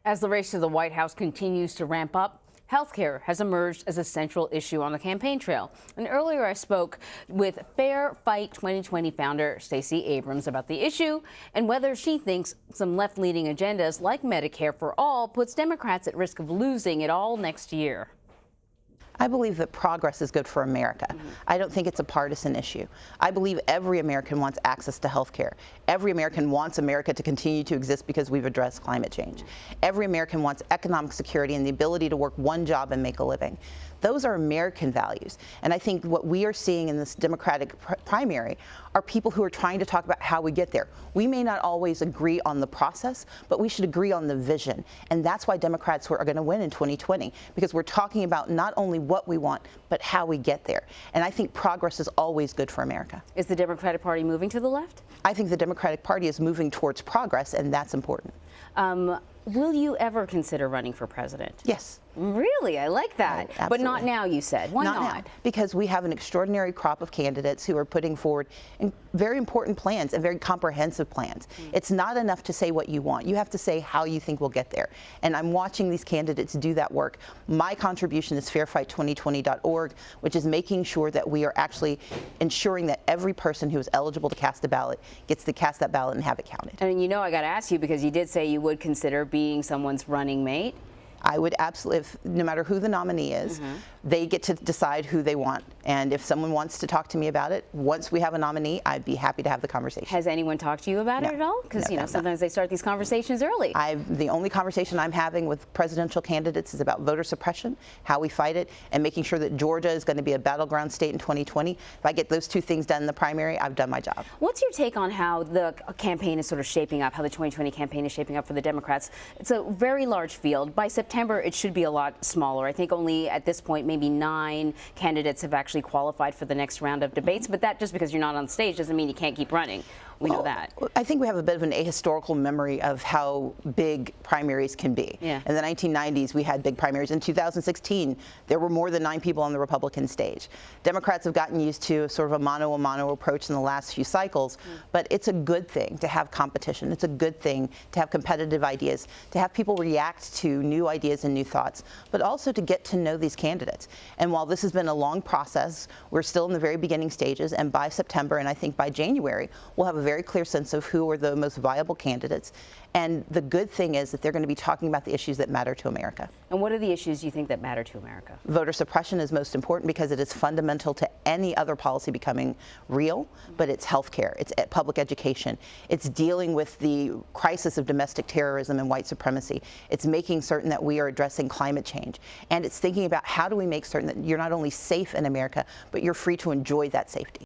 As the race to the White House continues to ramp up, healthcare has emerged as a central issue on the campaign trail. And earlier I spoke with Fair Fight 2020 founder Stacey Abrams about the issue and whether she thinks some left-leaning agendas like Medicare for All puts Democrats at risk of losing it all next year. I believe that progress is good for America. I don't think it's a partisan issue. I believe every American wants access to health care. Every American wants America to continue to exist because we've addressed climate change. Every American wants economic security and the ability to work one job and make a living. Those are American values. And I think what we are seeing in this Democratic primary are people who are trying to talk about how we get there. We may not always agree on the process, but we should agree on the vision. And that's why Democrats are going to win in 2020, because we're talking about not only what we want, but how we get there. And I think progress is always good for America. Is the Democratic Party moving to the left? I think the Democratic Party is moving towards progress, and that's important. Will you ever consider running for president? Yes. Really? I like that. But not now, you said. Why not? Now, because we have an extraordinary crop of candidates who are putting forward very important plans and very comprehensive plans. It's not enough to say what you want. You have to say how you think we'll get there. And I'm watching these candidates do that work. My contribution is fairfight2020.org, which is making sure that we are actually ensuring that every person who is eligible to cast a ballot gets to cast that ballot and have it counted. And you know, I got to ask you, because you did say you would consider being someone's running mate. I would absolutely, no matter who the nominee is, they get to decide who they want. And if someone wants to talk to me about it, once we have a nominee, I'd be happy to have the conversation. Has anyone talked to you about it at all? Because, you know, sometimes they start these conversations early. The only conversation I'm having with presidential candidates is about voter suppression, how we fight it, and making sure that Georgia is going to be a battleground state in 2020. If I get those two things done in the primary, I've done my job. What's your take on how the campaign is sort of shaping up, how the 2020 campaign is shaping up for the Democrats? It's a very large field. By September, it should be a lot smaller. I think only at this point, maybe 9 candidates have actually qualified for the next round of debates. But that, just because you're not on stage, doesn't mean you can't keep running. We know that. I think we have a bit of an ahistorical memory of how big primaries can be. Yeah. In the 1990s, we had big primaries. In 2016, there were more than 9 people on the Republican stage. Democrats have gotten used to sort of a mano-a-mano approach in the last few cycles, but it's a good thing to have competition. It's a good thing to have competitive ideas, to have people react to new ideas and new thoughts, but also to get to know these candidates. And while this has been a long process, we're still in the very beginning stages, and by September, and I think by January, we'll have a very clear sense of who are the most viable candidates. And the good thing is that they're going to be talking about the issues that matter to America. And what are the issues you think that matter to America? Voter suppression is most important because it is fundamental to any other policy becoming real, but it's health care, it's public education, it's dealing with the crisis of domestic terrorism and white supremacy, it's making certain that we are addressing climate change, and it's thinking about how do we make certain that you're not only safe in America, but you're free to enjoy that safety.